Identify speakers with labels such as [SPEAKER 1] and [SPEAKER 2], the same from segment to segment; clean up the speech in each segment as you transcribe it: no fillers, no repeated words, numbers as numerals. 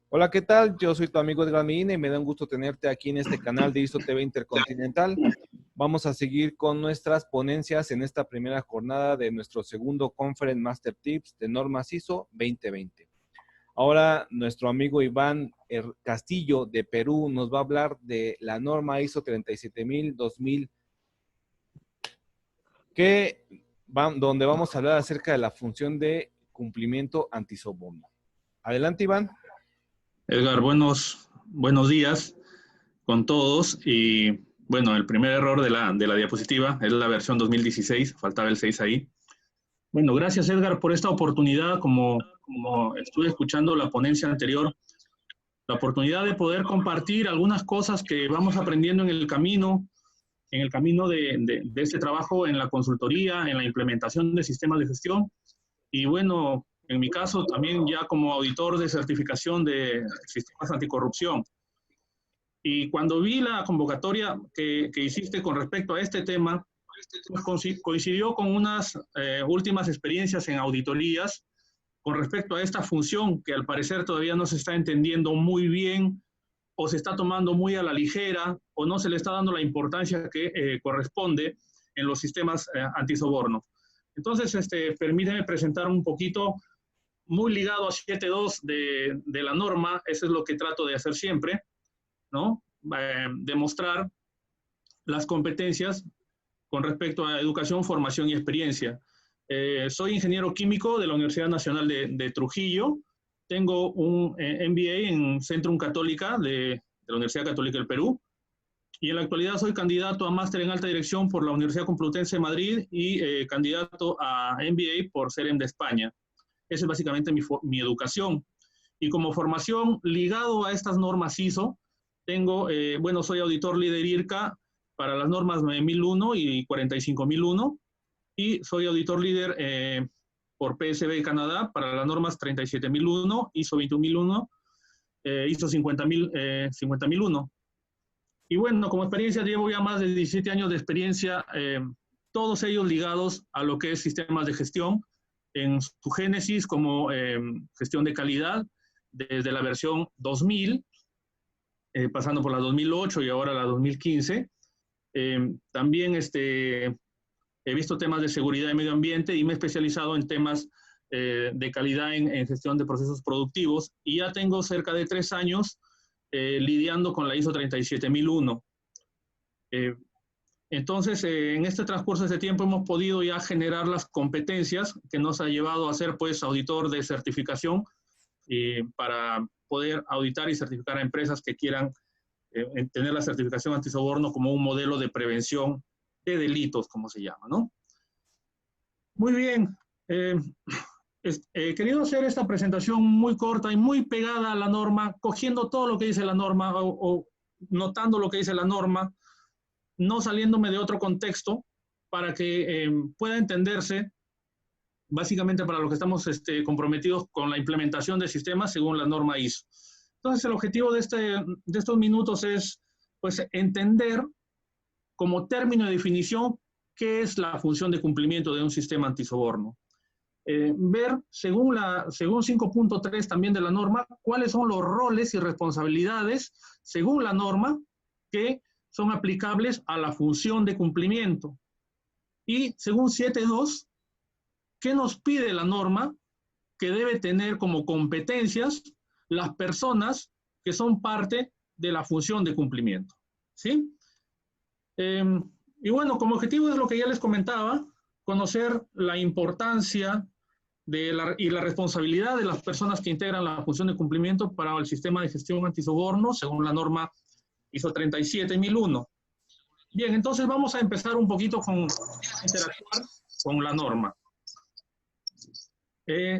[SPEAKER 1] Hola, ¿qué tal? Yo soy tu amigo Edgar Medina y me da un gusto tenerte aquí en este canal de ISO TV Intercontinental. Vamos a seguir con nuestras ponencias en esta primera jornada de nuestro segundo Conference Master Tips de normas ISO 2020. Ahora nuestro amigo Iván Castillo de Perú nos va a hablar de la norma ISO 37000-2000, donde vamos a hablar acerca de la función de cumplimiento antisoborno. Adelante, Iván.
[SPEAKER 2] Edgar, buenos días con todos. Y bueno, el primer error de la diapositiva es la versión 2016, faltaba el 6 ahí. Bueno, gracias Edgar por esta oportunidad, como estuve escuchando la ponencia anterior, la oportunidad de poder compartir algunas cosas que vamos aprendiendo en el camino de este trabajo en la consultoría, en la implementación de sistemas de gestión. Y bueno, en mi caso también ya como auditor de certificación de sistemas anticorrupción. Y cuando vi la convocatoria que hiciste con respecto a este tema, pues coincidió con unas últimas experiencias en auditorías con respecto a esta función que al parecer todavía no se está entendiendo muy bien o se está tomando muy a la ligera o no se le está dando la importancia que corresponde en los sistemas antisoborno. Entonces, permíteme presentar un poquito, muy ligado a 7.2 de la norma, eso es lo que trato de hacer siempre, ¿no? Demostrar las competencias con respecto a educación, formación y experiencia. Soy ingeniero químico de la Universidad Nacional de Trujillo, tengo un MBA en Centrum Católica de la Universidad Católica del Perú, y en la actualidad soy candidato a máster en alta dirección por la Universidad Complutense de Madrid y candidato a MBA por CEREM de España. Esa es básicamente mi educación. Y como formación ligado a estas normas ISO, tengo, soy auditor líder IRCA para las normas 9001 y 45001, y soy auditor líder por PSB Canadá para las normas 37001, ISO 21001, ISO 50001. Y bueno, como experiencia llevo ya más de 17 años de experiencia, todos ellos ligados a lo que es sistemas de gestión, en su génesis como gestión de calidad, desde la versión 2000, pasando por la 2008 y ahora la 2015. También he visto temas de seguridad y medio ambiente y me he especializado en temas de calidad en gestión de procesos productivos, y ya tengo cerca de 3 años lidiando con la ISO 37001. Entonces, en este transcurso de este tiempo hemos podido ya generar las competencias que nos ha llevado a ser pues auditor de certificación para poder auditar y certificar a empresas que quieran tener la certificación antisoborno como un modelo de prevención de delitos, como se llama, ¿no? Muy bien. He querido hacer esta presentación muy corta y muy pegada a la norma, cogiendo todo lo que dice la norma o notando lo que dice la norma, no saliéndome de otro contexto, para que pueda entenderse básicamente para lo que estamos comprometidos con la implementación de sistemas según la norma ISO. Entonces, el objetivo de estos minutos es pues entender como término de definición qué es la función de cumplimiento de un sistema antisoborno. Ver, según 5.3 también de la norma, cuáles son los roles y responsabilidades, según la norma, que son aplicables a la función de cumplimiento. Y según 7.2, ¿qué nos pide la norma que debe tener como competencias las personas que son parte de la función de cumplimiento? ¿Sí? Y bueno, como objetivo es lo que ya les comentaba, conocer la importancia y la responsabilidad de las personas que integran la función de cumplimiento para el sistema de gestión antisoborno, según la norma ISO 37001. Bien, entonces vamos a empezar un poquito con interactuar con la norma.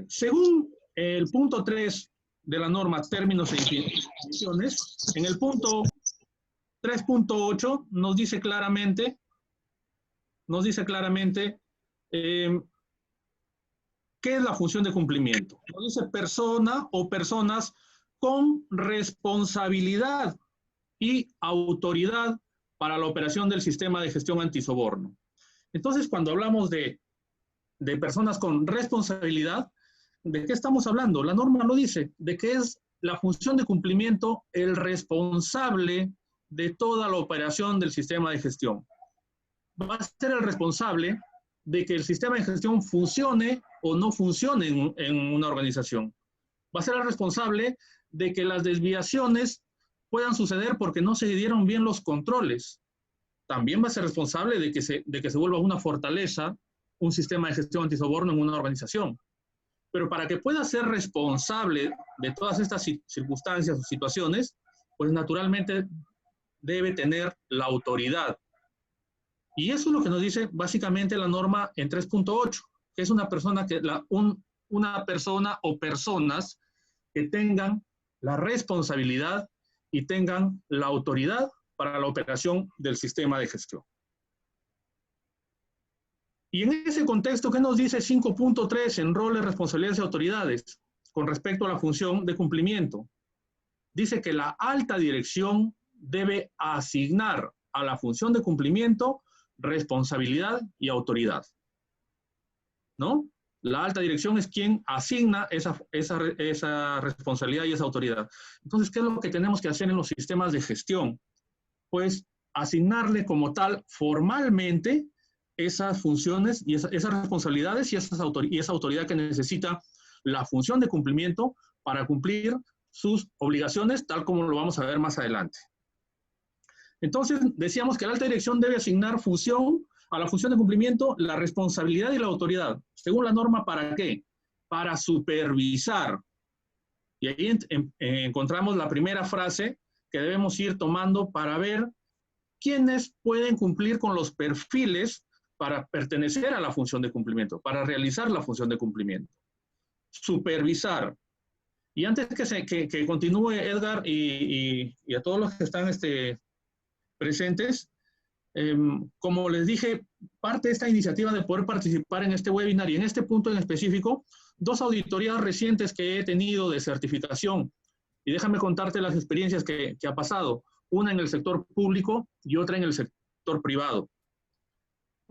[SPEAKER 2] Según el punto 3 de la norma, términos e definiciones, en el punto 3.8 nos dice claramente ¿qué es la función de cumplimiento? Nos dice persona o personas con responsabilidad y autoridad para la operación del sistema de gestión antisoborno. Entonces, cuando hablamos de personas con responsabilidad, ¿de qué estamos hablando? La norma lo dice, de que es la función de cumplimiento el responsable de toda la operación del sistema de gestión. Va a ser el responsable de que el sistema de gestión funcione o no funcione en una organización. Va a ser el responsable de que las desviaciones puedan suceder porque no se dieron bien los controles. También va a ser responsable de que se vuelva una fortaleza un sistema de gestión antisoborno en una organización. Pero para que pueda ser responsable de todas estas circunstancias o situaciones, pues naturalmente debe tener la autoridad. Y eso es lo que nos dice básicamente la norma en 3.8, que es una persona una persona o personas que tengan la responsabilidad y tengan la autoridad para la operación del sistema de gestión. Y en ese contexto, ¿qué nos dice 5.3 en roles, responsabilidades y autoridades con respecto a la función de cumplimiento? Dice que la alta dirección debe asignar a la función de cumplimiento responsabilidad y autoridad, ¿no? La alta dirección es quien asigna esa responsabilidad y esa autoridad. Entonces, ¿qué es lo que tenemos que hacer en los sistemas de gestión? Pues asignarle como tal formalmente esas funciones y esas responsabilidades y esa autoridad que necesita la función de cumplimiento para cumplir sus obligaciones, tal como lo vamos a ver más adelante. Entonces, decíamos que la alta dirección debe asignar a la función de cumplimiento la responsabilidad y la autoridad. Según la norma, ¿para qué? Para supervisar. Y ahí encontramos la primera frase que debemos ir tomando para ver quiénes pueden cumplir con los perfiles para pertenecer a la función de cumplimiento, para realizar la función de cumplimiento. Supervisar. Y antes que continúe Edgar y a todos los que están presentes, como les dije, parte de esta iniciativa de poder participar en este webinar y en este punto en específico, 2 auditorías recientes que he tenido de certificación. Y déjame contarte las experiencias que ha pasado. Una en el sector público y otra en el sector privado.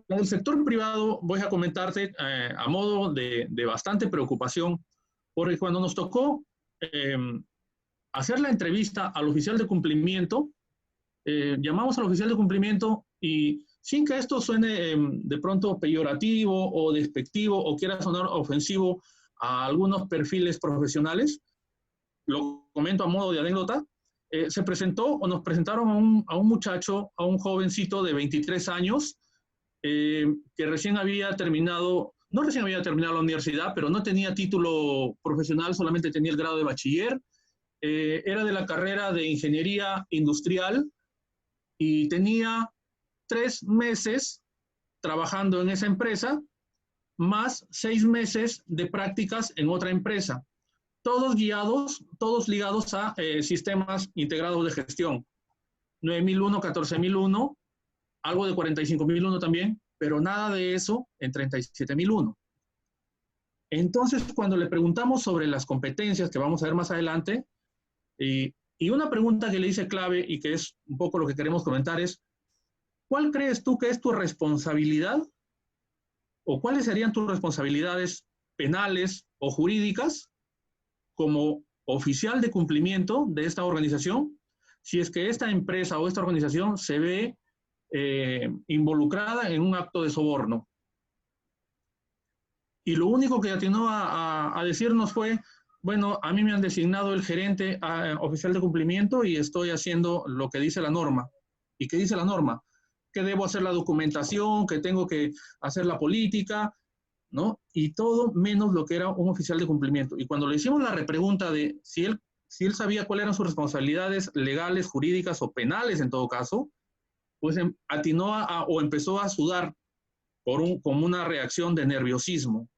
[SPEAKER 2] En el sector privado voy a comentarte a modo de bastante preocupación, porque cuando nos tocó hacer la entrevista al oficial de cumplimiento, llamamos al oficial de cumplimiento y sin que esto suene de pronto peyorativo o despectivo o quiera sonar ofensivo a algunos perfiles profesionales, lo comento a modo de anécdota, se presentó o nos presentaron a un muchacho, a un jovencito de 23 años, que recién había terminado, no recién había terminado la universidad, pero no tenía título profesional, solamente tenía el grado de bachiller, era de la carrera de ingeniería industrial y tenía 3 meses trabajando en esa empresa, más 6 meses de prácticas en otra empresa. Todos guiados, todos ligados a sistemas integrados de gestión. 9001, 14001, algo de 45001 también, pero nada de eso en 37001. Entonces, cuando le preguntamos sobre las competencias, que vamos a ver más adelante, y una pregunta que le hice clave y que es un poco lo que queremos comentar es, ¿cuál crees tú que es tu responsabilidad o cuáles serían tus responsabilidades penales o jurídicas como oficial de cumplimiento de esta organización si es que esta empresa o esta organización se ve involucrada en un acto de soborno? Y lo único que atinó a decirnos fue, bueno, a mí me han designado el gerente oficial de cumplimiento y estoy haciendo lo que dice la norma. ¿Y qué dice la norma? Que debo hacer la documentación, que tengo que hacer la política, ¿no? Y todo menos lo que era un oficial de cumplimiento. Y cuando le hicimos la repregunta de si él sabía cuáles eran sus responsabilidades legales, jurídicas o penales en todo caso, pues atinó o empezó a sudar como una reacción de nerviosismo.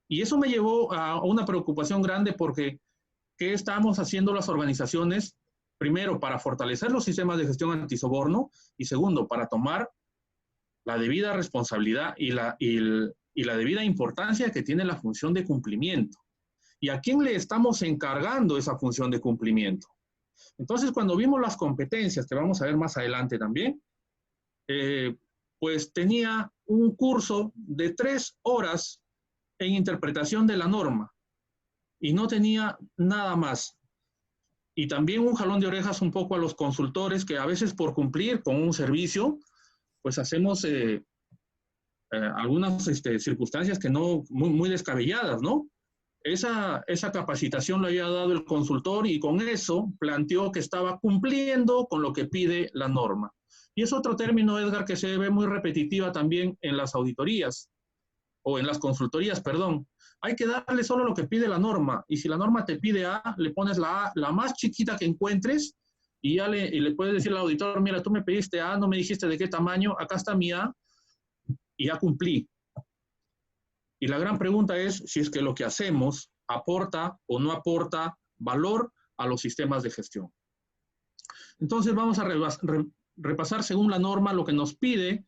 [SPEAKER 2] Y eso me llevó a una preocupación grande porque ¿qué estamos haciendo las organizaciones? Primero, para fortalecer los sistemas de gestión antisoborno y segundo, para tomar la debida responsabilidad y la debida importancia que tiene la función de cumplimiento. ¿Y a quién le estamos encargando esa función de cumplimiento? Entonces, cuando vimos las competencias, que vamos a ver más adelante también, pues tenía un curso de 3 horas en interpretación de la norma y no tenía nada más. y también un jalón de orejas un poco a los consultores que a veces por cumplir con un servicio, pues hacemos algunas circunstancias que no, muy descabelladas, ¿no? Esa capacitación la había dado el consultor y con eso planteó que estaba cumpliendo con lo que pide la norma. Y es otro término, Edgar, que se ve muy repetitiva también en las auditorías, o en las consultorías, perdón. Hay que darle solo lo que pide la norma, y si la norma te pide A, le pones la A, la más chiquita que encuentres, y ya le puedes decir al auditor, mira, tú me pediste A, no me dijiste de qué tamaño, acá está mi A, y ya cumplí. Y la gran pregunta es si es que lo que hacemos aporta o no aporta valor a los sistemas de gestión. Entonces vamos a repasar según la norma lo que nos pide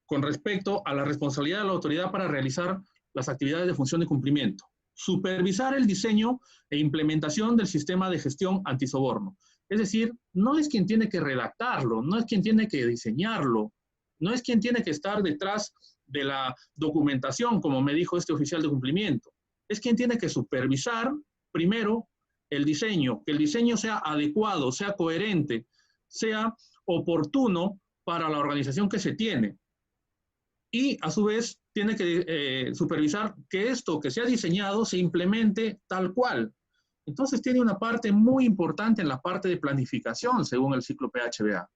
[SPEAKER 2] con respecto a la responsabilidad de la autoridad para realizar las actividades de función de cumplimiento. Supervisar el diseño e implementación del sistema de gestión antisoborno. Es decir, no es quien tiene que redactarlo, no es quien tiene que diseñarlo, no es quien tiene que estar detrás de la documentación, como me dijo este oficial de cumplimiento. Es quien tiene que supervisar, primero, el diseño, que el diseño sea adecuado, sea coherente, sea oportuno para la organización que se tiene. Y, a su vez, tiene que supervisar que esto que se ha diseñado se implemente tal cual. Entonces, tiene una parte muy importante en la parte de planificación, según el ciclo PHBA.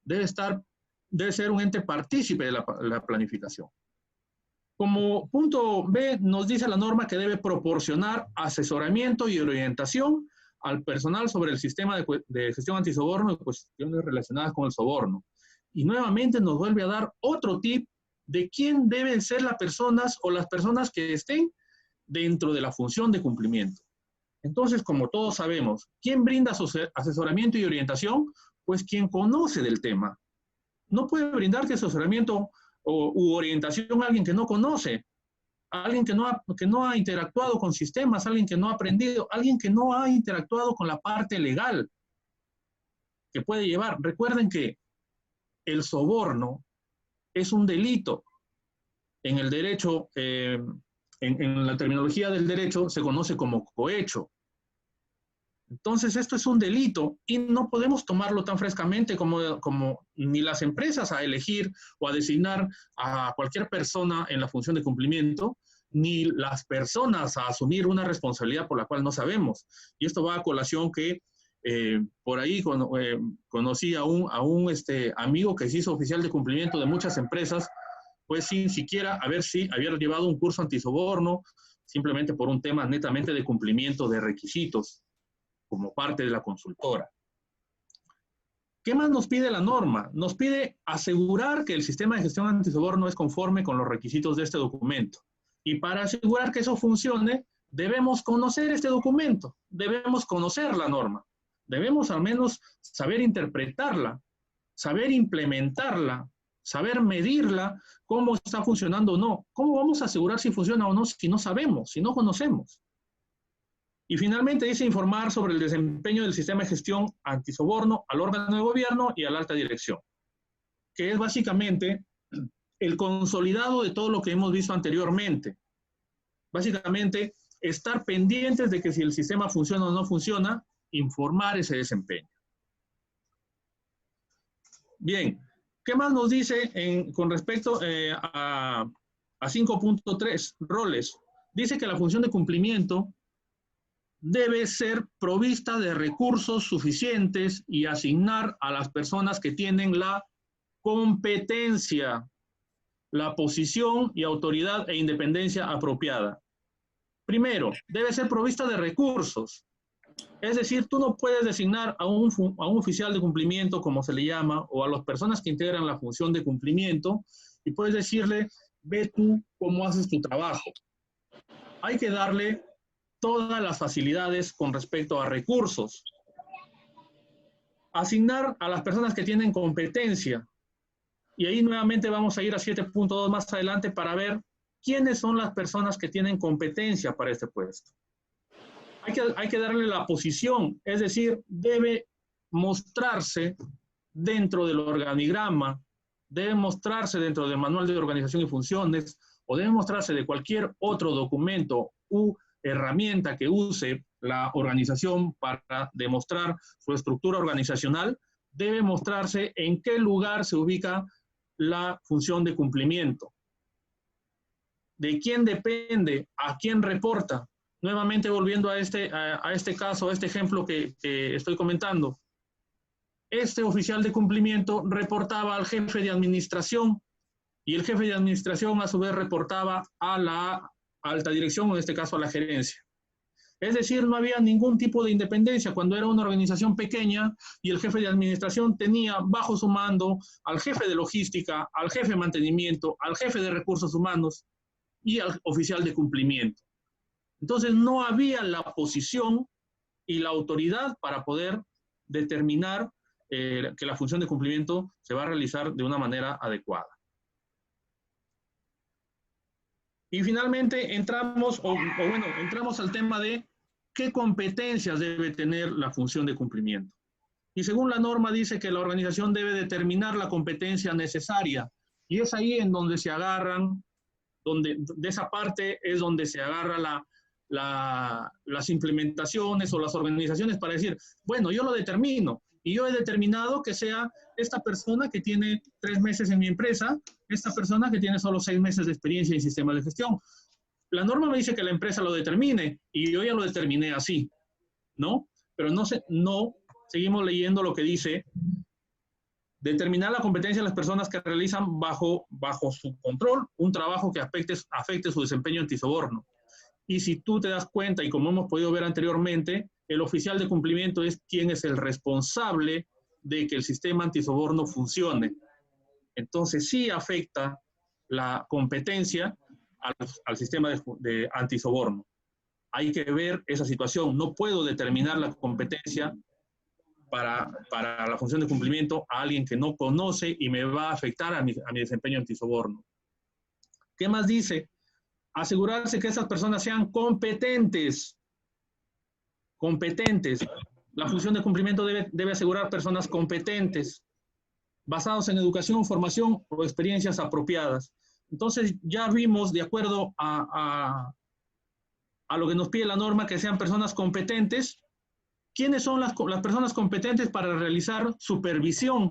[SPEAKER 2] Debe ser un ente partícipe de la planificación. Como punto B, nos dice la norma que debe proporcionar asesoramiento y orientación al personal sobre el sistema de gestión antisoborno y cuestiones relacionadas con el soborno. Y nuevamente nos vuelve a dar otro tip de quién deben ser las personas o las personas que estén dentro de la función de cumplimiento. Entonces, como todos sabemos, ¿quién brinda asesoramiento y orientación? Pues quien conoce del tema. No puede brindarte asesoramiento u orientación a alguien que no conoce, a alguien que no ha interactuado con sistemas, a alguien que no ha aprendido, a alguien que no ha interactuado con la parte legal que puede llevar. Recuerden que el soborno es un delito. En el derecho, en la terminología del derecho, se conoce como cohecho. Entonces, esto es un delito y no podemos tomarlo tan frescamente como ni las empresas a elegir o a designar a cualquier persona en la función de cumplimiento, ni las personas a asumir una responsabilidad por la cual no sabemos. Y esto va a colación que por ahí conocí a un amigo que se hizo oficial de cumplimiento de muchas empresas, pues sin siquiera haber llevado un curso antisoborno, simplemente por un tema netamente de cumplimiento de requisitos como parte de la consultora. ¿Qué más nos pide la norma? Nos pide asegurar que el sistema de gestión antisoborno es conforme con los requisitos de este documento. Y para asegurar que eso funcione, debemos conocer este documento, debemos conocer la norma, debemos al menos saber interpretarla, saber implementarla, saber medirla, cómo está funcionando o no. ¿Cómo vamos a asegurar si funciona o no si no sabemos, si no conocemos? Y finalmente dice informar sobre el desempeño del sistema de gestión antisoborno al órgano de gobierno y a la alta dirección, que es básicamente el consolidado de todo lo que hemos visto anteriormente. Básicamente, estar pendientes de que si el sistema funciona o no funciona, informar ese desempeño. Bien, ¿qué más nos dice con respecto a 5.3, roles? Dice que la función de cumplimiento debe ser provista de recursos suficientes y asignar a las personas que tienen la competencia, la posición y autoridad e independencia apropiada. Primero, debe ser provista de recursos. Es decir, tú no puedes designar a un oficial de cumplimiento, como se le llama, o a las personas que integran la función de cumplimiento, y puedes decirle, ve tú cómo haces tu trabajo. Hay que darle todas las facilidades con respecto a recursos. Asignar a las personas que tienen competencia. Y ahí nuevamente vamos a ir a 7.2 más adelante para ver quiénes son las personas que tienen competencia para este puesto. Hay que darle la posición, es decir, debe mostrarse dentro del organigrama, debe mostrarse dentro del manual de organización y funciones, o debe mostrarse de cualquier otro documento u herramienta que use la organización para demostrar su estructura organizacional, debe mostrarse en qué lugar se ubica la función de cumplimiento. ¿De quién depende? ¿A quién reporta? Nuevamente volviendo a este caso, a este ejemplo que estoy comentando. Este oficial de cumplimiento reportaba al jefe de administración y el jefe de administración a su vez reportaba a la alta dirección, en este caso a la gerencia. Es decir, no había ningún tipo de independencia cuando era una organización pequeña y el jefe de administración tenía bajo su mando al jefe de logística, al jefe de mantenimiento, al jefe de recursos humanos y al oficial de cumplimiento. Entonces no había la posición y la autoridad para poder determinar que la función de cumplimiento se va a realizar de una manera adecuada. Y finalmente entramos al tema de qué competencias debe tener la función de cumplimiento. Y según la norma dice que la organización debe determinar la competencia necesaria. Y es ahí en donde se agarran, de esa parte es donde se agarra las implementaciones o las organizaciones para decir, bueno, yo lo determino. Y yo he determinado que sea esta persona que tiene 3 meses en mi empresa, esta persona que tiene solo 6 meses de experiencia en sistemas de gestión. La norma me dice que la empresa lo determine y yo ya lo determiné así, ¿no? Pero no seguimos leyendo lo que dice, determinar la competencia de las personas que realizan bajo su control un trabajo que afecte su desempeño antisoborno. Y si tú te das cuenta, y como hemos podido ver anteriormente, el oficial de cumplimiento es quien es el responsable de que el sistema antisoborno funcione. Entonces sí afecta la competencia al sistema de antisoborno. Hay que ver esa situación. No puedo determinar la competencia para la función de cumplimiento a alguien que no conoce y me va a afectar a mi desempeño antisoborno. ¿Qué más dice? Asegurarse que esas personas sean competentes. Competentes. La función de cumplimiento debe asegurar personas competentes, basados en educación, formación o experiencias apropiadas. Entonces ya vimos, de acuerdo a lo que nos pide la norma, que sean personas competentes. ¿Quiénes son las personas competentes para realizar supervisión?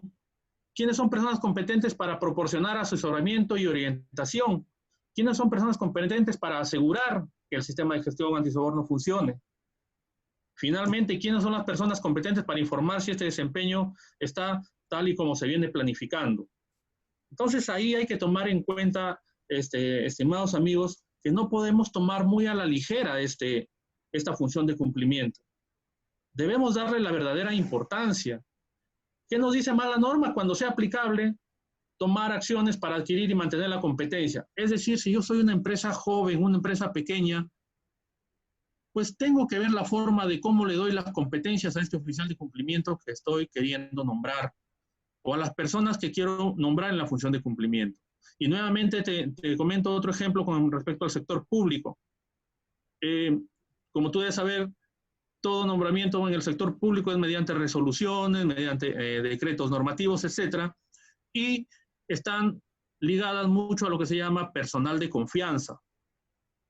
[SPEAKER 2] ¿Quiénes son personas competentes para proporcionar asesoramiento y orientación? ¿Quiénes son personas competentes para asegurar que el sistema de gestión antisoborno funcione? Finalmente, ¿quiénes son las personas competentes para informar si este desempeño está tal y como se viene planificando? Entonces, ahí hay que tomar en cuenta, estimados amigos, que no podemos tomar muy a la ligera esta función de cumplimiento. Debemos darle la verdadera importancia. ¿Qué nos dice más la norma? Cuando sea aplicable, tomar acciones para adquirir y mantener la competencia. Es decir, si yo soy una empresa joven, una empresa pequeña, pues tengo que ver la forma de cómo le doy las competencias a este oficial de cumplimiento que estoy queriendo nombrar o a las personas que quiero nombrar en la función de cumplimiento. Y nuevamente te comento otro ejemplo con respecto al sector público. Como tú debes saber, todo nombramiento en el sector público es mediante resoluciones, mediante decretos normativos, etcétera, y están ligadas mucho a lo que se llama personal de confianza.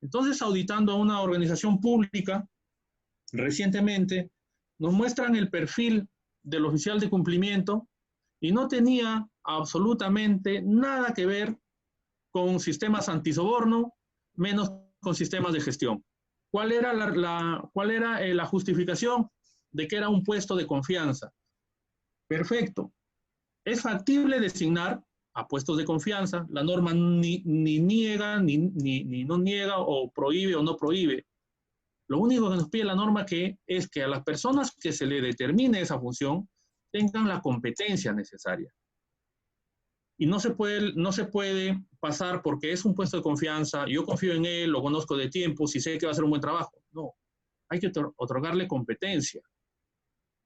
[SPEAKER 2] Entonces, auditando a una organización pública, recientemente, nos muestran el perfil del oficial de cumplimiento y no tenía absolutamente nada que ver con sistemas antisoborno, menos con sistemas de gestión. ¿Cuál era la justificación? De que era un puesto de confianza. Perfecto. Es factible designar a puestos de confianza. La norma ni niega, ni no niega, o prohíbe o no prohíbe. Lo único que nos pide la norma es que a las personas que se le determine esa función tengan la competencia necesaria. Y no se puede pasar porque es un puesto de confianza, yo confío en él, lo conozco de tiempo, si sé que va a hacer un buen trabajo. No, hay que otorgarle competencia.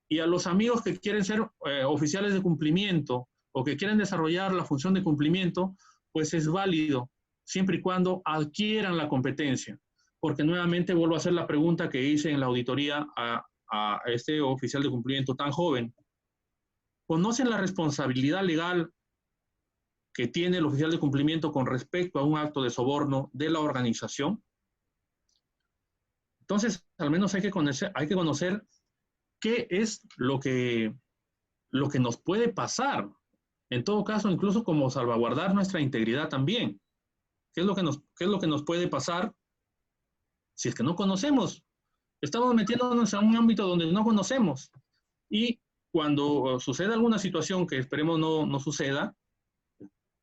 [SPEAKER 2] Y a los amigos que quieren ser oficiales de cumplimiento o que quieren desarrollar la función de cumplimiento, pues es válido, siempre y cuando adquieran la competencia. Porque nuevamente vuelvo a hacer la pregunta que hice en la auditoría a este oficial de cumplimiento tan joven. ¿Conocen la responsabilidad legal que tiene el oficial de cumplimiento con respecto a un acto de soborno de la organización? Entonces, al menos hay que conocer qué es lo que nos puede pasar. En todo caso, incluso como salvaguardar nuestra integridad también. ¿Qué es lo que nos puede pasar si es que no conocemos? Estamos metiéndonos en un ámbito donde no conocemos. Y cuando suceda alguna situación que esperemos no suceda,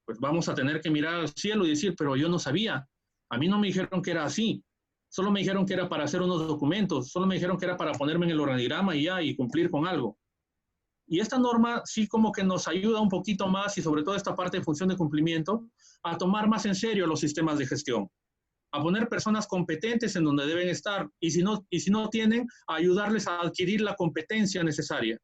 [SPEAKER 2] pues vamos a tener que mirar al cielo y decir, pero yo no sabía. A mí no me dijeron que era así. Solo me dijeron que era para hacer unos documentos. Solo me dijeron que era para ponerme en el organigrama y ya, y cumplir con algo. Y esta norma sí como que nos ayuda un poquito más, y sobre todo esta parte de función de cumplimiento, a tomar más en serio los sistemas de gestión, a poner personas competentes en donde deben estar, y si no tienen, a ayudarles a adquirir la competencia necesaria.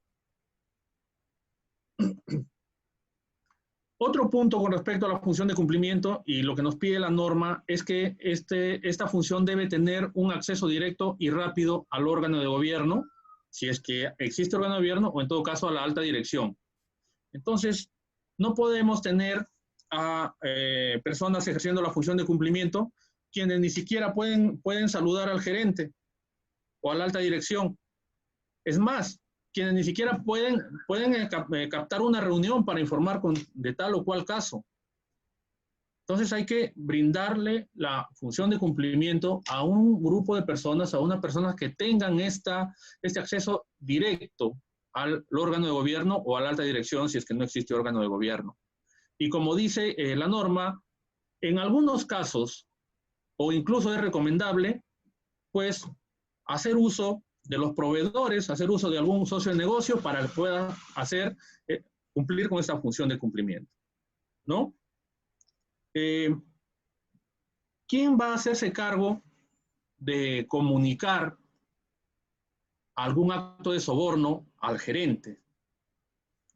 [SPEAKER 2] Otro punto con respecto a la función de cumplimiento y lo que nos pide la norma es que esta función debe tener un acceso directo y rápido al órgano de gobierno, si es que existe órgano de gobierno, o en todo caso a la alta dirección. Entonces, no podemos tener a personas ejerciendo la función de cumplimiento quienes ni siquiera pueden saludar al gerente o a la alta dirección. Es más, quienes ni siquiera pueden captar una reunión para informar de tal o cual caso. Entonces hay que brindarle la función de cumplimiento a un grupo de personas, a unas personas que tengan este acceso directo al órgano de gobierno o a la alta dirección si es que no existe órgano de gobierno. Y como dice la norma, en algunos casos, o incluso es recomendable, pues hacer uso de los proveedores, hacer uso de algún socio de negocio para que pueda cumplir con esta función de cumplimiento, ¿no? ¿Quién va a hacerse cargo de comunicar algún acto de soborno al gerente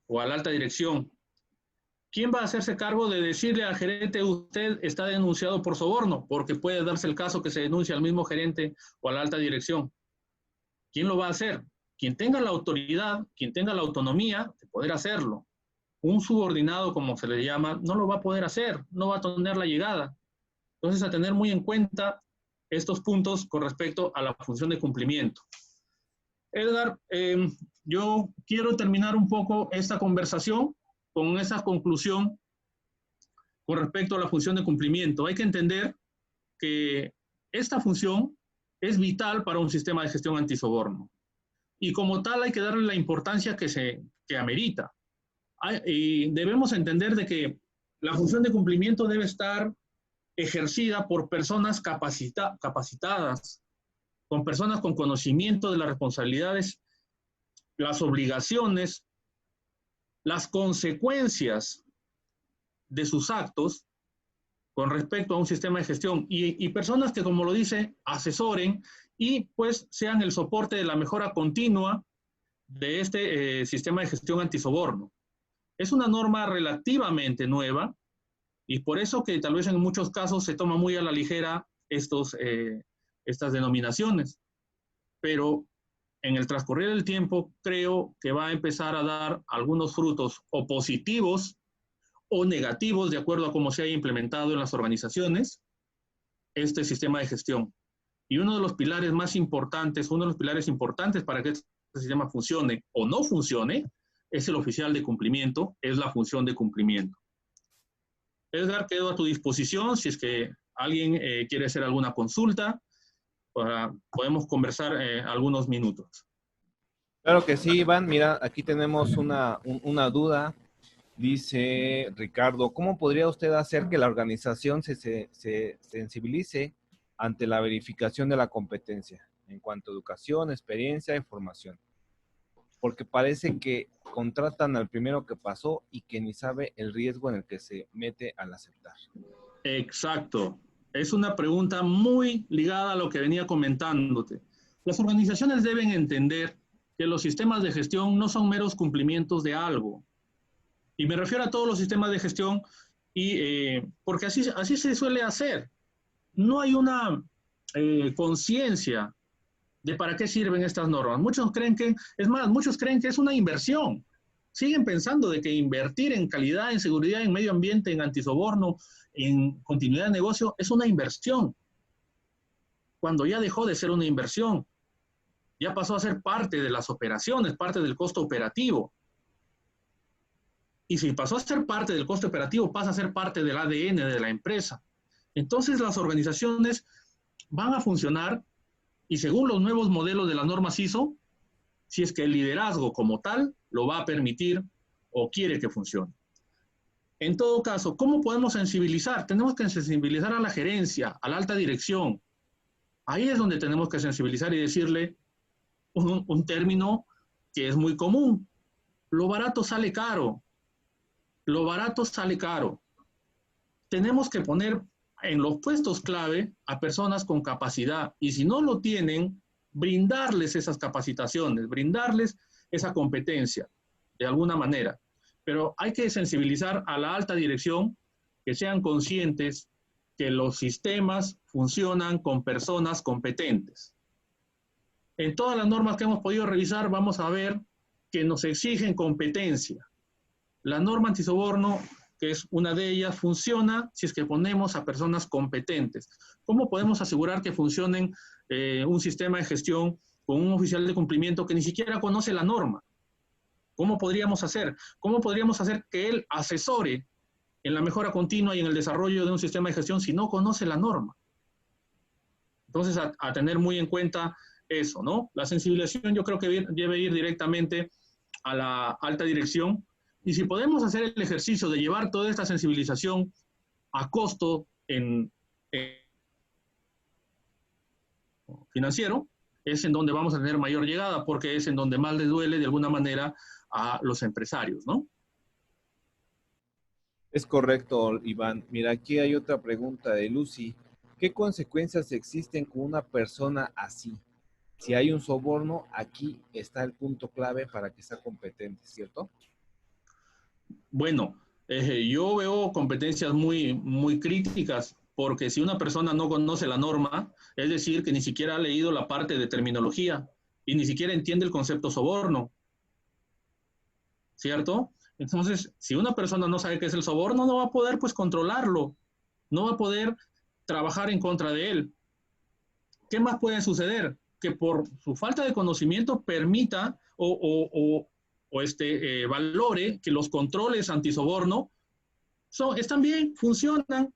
[SPEAKER 2] o a la alta dirección? ¿Quién va a hacerse cargo de decirle al gerente, usted está denunciado por soborno? Porque puede darse el caso que se denuncie al mismo gerente o a la alta dirección. ¿Quién lo va a hacer? Quien tenga la autoridad, quien tenga la autonomía de poder hacerlo. Un subordinado, como se le llama, no lo va a poder hacer, no va a tener la llegada. Entonces, a tener muy en cuenta estos puntos con respecto a la función de cumplimiento. Edgar, yo quiero terminar un poco esta conversación con esa conclusión con respecto a la función de cumplimiento. Hay que entender que esta función es vital para un sistema de gestión antisoborno. Y como tal hay que darle la importancia que amerita. Y debemos entender de que la función de cumplimiento debe estar ejercida por personas capacitadas, con personas con conocimiento de las responsabilidades, las obligaciones, las consecuencias de sus actos con respecto a un sistema de gestión y personas que, como lo dice, asesoren y pues sean el soporte de la mejora continua de este sistema de gestión antisoborno. Es una norma relativamente nueva y por eso que tal vez en muchos casos se toma muy a la ligera estas denominaciones. Pero en el transcurrir del tiempo creo que va a empezar a dar algunos frutos o positivos o negativos de acuerdo a cómo se haya implementado en las organizaciones este sistema de gestión. Y uno de los pilares más importantes, uno de los pilares importantes para que este sistema funcione o no funcione, es el oficial de cumplimiento, es la función de cumplimiento. Edgar, quedo a tu disposición si es que alguien quiere hacer alguna consulta, podemos conversar algunos minutos.
[SPEAKER 1] Claro que sí, Iván. Mira, aquí tenemos una duda. Dice Ricardo, ¿cómo podría usted hacer que la organización se sensibilice ante la verificación de la competencia en cuanto a educación, experiencia y formación? Porque parece que contratan al primero que pasó y que ni sabe el riesgo en el que se mete al aceptar.
[SPEAKER 2] Exacto. Es una pregunta muy ligada a lo que venía comentándote. Las organizaciones deben entender que los sistemas de gestión no son meros cumplimientos de algo. Y me refiero a todos los sistemas de gestión porque así se suele hacer. No hay una conciencia de para qué sirven estas normas. Muchos creen que es una inversión. Siguen pensando de que invertir en calidad, en seguridad, en medio ambiente, en antisoborno, en continuidad de negocio, es una inversión. cuando ya dejó de ser una inversión. Ya pasó a ser parte de las operaciones, parte del costo operativo. Y si pasó a ser parte del costo operativo, pasa a ser parte del ADN de la empresa. Entonces las organizaciones van a funcionar y según los nuevos modelos de las normas ISO, si es que el liderazgo como tal lo va a permitir o quiere que funcione. En todo caso, ¿cómo podemos sensibilizar? Tenemos que sensibilizar a la gerencia, a la alta dirección. Ahí es donde tenemos que sensibilizar y decirle un término que es muy común. Lo barato sale caro. Lo barato sale caro. Tenemos que poner en los puestos clave a personas con capacidad y si no lo tienen, brindarles esas capacitaciones, brindarles esa competencia de alguna manera. Pero hay que sensibilizar a la alta dirección que sean conscientes que los sistemas funcionan con personas competentes. En todas las normas que hemos podido revisar vamos a ver que nos exigen competencia. La norma antisoborno, que es una de ellas, funciona si es que ponemos a personas competentes. ¿Cómo podemos asegurar que funcionen un sistema de gestión con un oficial de cumplimiento que ni siquiera conoce la norma? ¿Cómo podríamos hacer? ¿Cómo podríamos hacer que él asesore en la mejora continua y en el desarrollo de un sistema de gestión si no conoce la norma? Entonces, a tener muy en cuenta eso, ¿no? La sensibilización yo creo que debe ir directamente a la alta dirección. Y si podemos hacer el ejercicio de llevar toda esta sensibilización a costo financiero, es en donde vamos a tener mayor llegada, porque es en donde más les duele de alguna manera a los empresarios, ¿no?
[SPEAKER 1] Es correcto, Iván. Mira, aquí hay otra pregunta de Lucy. ¿Qué consecuencias existen con una persona así? Si hay un soborno, aquí está el punto clave para que sea competente, ¿cierto?
[SPEAKER 2] Bueno, yo veo competencias muy críticas, porque si una persona no conoce la norma, es decir, que ni siquiera ha leído la parte de terminología y ni siquiera entiende el concepto soborno, ¿cierto? Entonces, si una persona no sabe qué es el soborno, no va a poder pues controlarlo, no va a poder trabajar en contra de él. ¿Qué más puede suceder? Que por su falta de conocimiento permita valore que los controles antisoborno están bien, funcionan,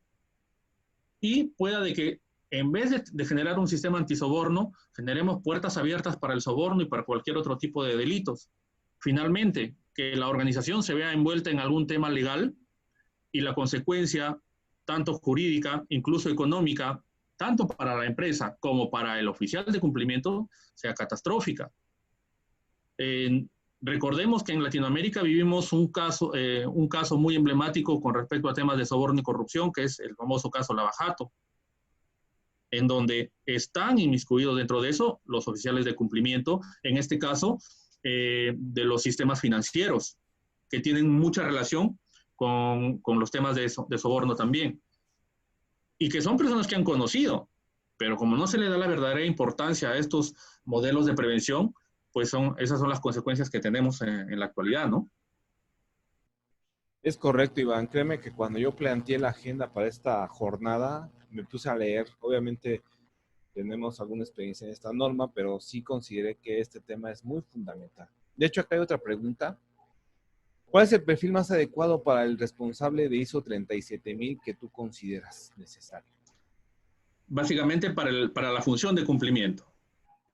[SPEAKER 2] y pueda de que en vez de generar un sistema antisoborno, generemos puertas abiertas para el soborno y para cualquier otro tipo de delitos. Finalmente, que la organización se vea envuelta en algún tema legal y la consecuencia, tanto jurídica, incluso económica, tanto para la empresa como para el oficial de cumplimiento, sea catastrófica. Recordemos que en Latinoamérica vivimos un caso muy emblemático con respecto a temas de soborno y corrupción, que es el famoso caso Lava Jato, en donde están inmiscuidos dentro de eso los oficiales de cumplimiento, en este caso de los sistemas financieros, que tienen mucha relación con los temas de soborno también, y que son personas que han conocido, pero como no se le da la verdadera importancia a estos modelos de prevención, pues esas son las consecuencias que tenemos en la actualidad, ¿no?
[SPEAKER 1] Es correcto, Iván. Créeme que cuando yo planteé la agenda para esta jornada, me puse a leer. Obviamente tenemos alguna experiencia en esta norma, pero sí consideré que este tema es muy fundamental. De hecho, acá hay otra pregunta. ¿Cuál es el perfil más adecuado para el responsable de ISO 37000 que tú consideras necesario?
[SPEAKER 2] Básicamente para la función de cumplimiento,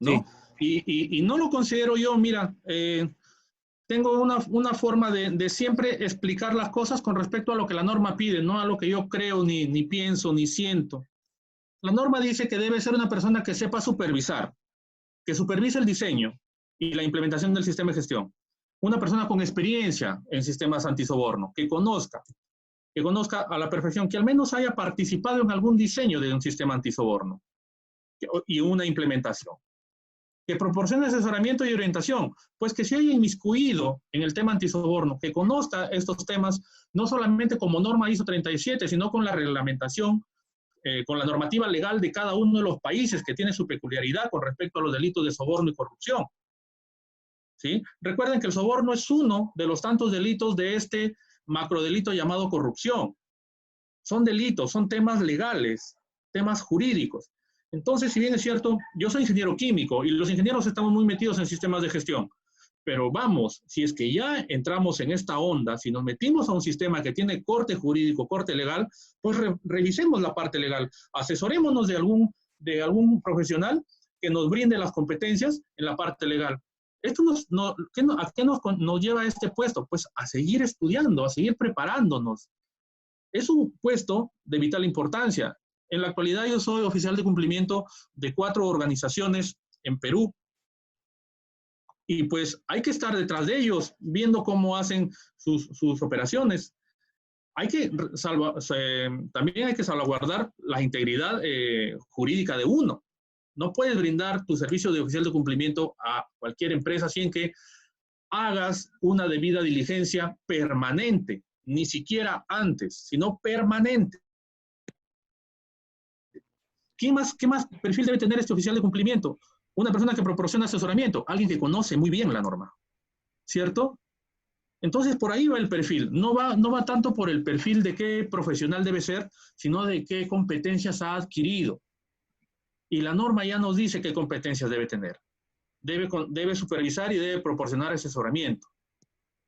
[SPEAKER 2] ¿no?
[SPEAKER 1] Sí.
[SPEAKER 2] Y no lo considero yo, mira, tengo una forma de siempre explicar las cosas con respecto a lo que la norma pide, no a lo que yo creo, ni pienso, ni siento. La norma dice que debe ser una persona que sepa supervisar, que supervise el diseño y la implementación del sistema de gestión. Una persona con experiencia en sistemas antisoborno, que conozca a la perfección, que al menos haya participado en algún diseño de un sistema antisoborno y una implementación. Que proporcione asesoramiento y orientación, pues que se haya inmiscuido en el tema antisoborno, que conozca estos temas, no solamente como norma ISO 37, sino con la reglamentación, con la normativa legal de cada uno de los países que tiene su peculiaridad con respecto a los delitos de soborno y corrupción. ¿Sí? Recuerden que el soborno es uno de los tantos delitos de este macrodelito llamado corrupción. Son delitos, son temas legales, temas jurídicos. Entonces, si bien es cierto, yo soy ingeniero químico y los ingenieros estamos muy metidos en sistemas de gestión, pero vamos, si es que ya entramos en esta onda, si nos metimos a un sistema que tiene corte jurídico, corte legal, pues revisemos la parte legal, asesorémonos de algún profesional que nos brinde las competencias en la parte legal. Esto ¿a qué nos lleva este puesto? Pues a seguir estudiando, a seguir preparándonos. Es un puesto de vital importancia. En la actualidad yo soy oficial de cumplimiento de 4 organizaciones en Perú, y pues hay que estar detrás de ellos, viendo cómo hacen sus operaciones. También hay que salvaguardar la integridad jurídica de uno. No puedes brindar tu servicio de oficial de cumplimiento a cualquier empresa sin que hagas una debida diligencia permanente, ni siquiera antes, sino permanente. ¿Qué más perfil debe tener este oficial de cumplimiento? Una persona que proporciona asesoramiento, alguien que conoce muy bien la norma, ¿cierto? Entonces, por ahí va el perfil. No va tanto por el perfil de qué profesional debe ser, sino de qué competencias ha adquirido. Y la norma ya nos dice qué competencias debe tener. Debe supervisar y debe proporcionar asesoramiento.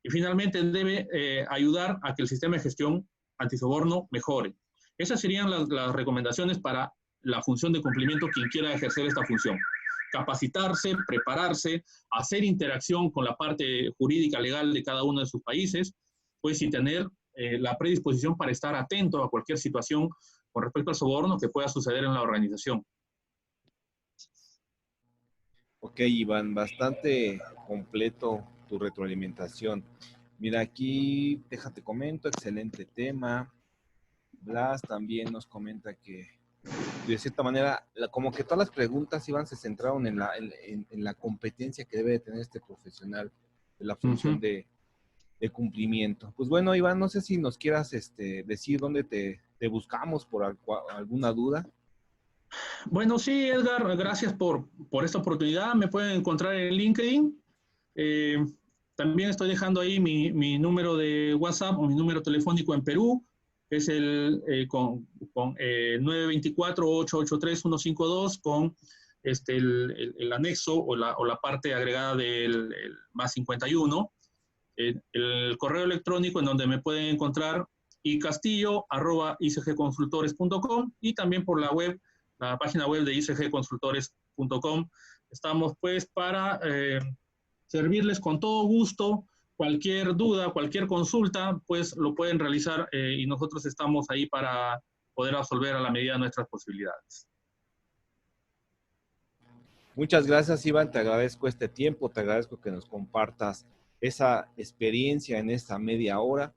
[SPEAKER 2] Y finalmente debe ayudar a que el sistema de gestión antisoborno mejore. Esas serían las recomendaciones para la función de cumplimiento quien quiera ejercer esta función. Capacitarse, prepararse, hacer interacción con la parte jurídica legal de cada uno de sus países, pues y tener la predisposición para estar atento a cualquier situación con respecto al soborno que pueda suceder en la organización.
[SPEAKER 1] Ok, Iván, bastante completo tu retroalimentación. Mira, aquí, déjate comento, excelente tema. Blas también nos comenta que, de cierta manera, como que todas las preguntas, Iván, se centraron en la competencia que debe de tener este profesional de la función de cumplimiento. Pues bueno, Iván, no sé si nos quieras decir dónde te buscamos por alguna duda.
[SPEAKER 2] Bueno, sí, Edgar, gracias por esta oportunidad. Me pueden encontrar en LinkedIn. También estoy dejando ahí mi número de WhatsApp o mi número telefónico en Perú, que es el 924-883-152 con el anexo o la parte agregada del más 51. El correo electrónico en donde me pueden encontrar icastillo@icgconsultores.com y también por la página web de icgconsultores.com. Estamos pues para servirles con todo gusto. Cualquier duda, cualquier consulta, pues lo pueden realizar y nosotros estamos ahí para poder resolver a la medida de nuestras posibilidades.
[SPEAKER 1] Muchas gracias, Iván. Te agradezco este tiempo, te agradezco que nos compartas esa experiencia en esta media hora.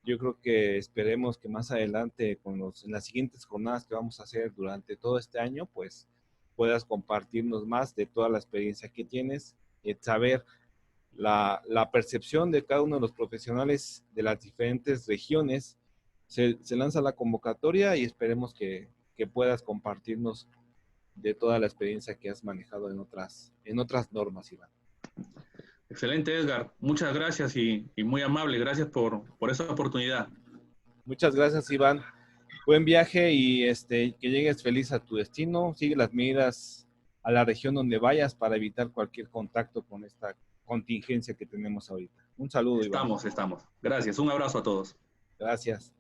[SPEAKER 1] Yo creo que esperemos que más adelante, en las siguientes jornadas que vamos a hacer durante todo este año, pues puedas compartirnos más de toda la experiencia que tienes, saber la percepción de cada uno de los profesionales de las diferentes regiones. Se lanza la convocatoria y esperemos que puedas compartirnos de toda la experiencia que has manejado en otras normas, Iván.
[SPEAKER 2] Excelente, Edgar. Muchas gracias y muy amable. Gracias por esa oportunidad.
[SPEAKER 1] Muchas gracias, Iván. Buen viaje y que llegues feliz a tu destino. Sigue las medidas a la región donde vayas para evitar cualquier contacto con esta contingencia que tenemos ahorita. Un saludo, Iván.
[SPEAKER 2] Estamos. Gracias. Un abrazo a todos.
[SPEAKER 1] Gracias.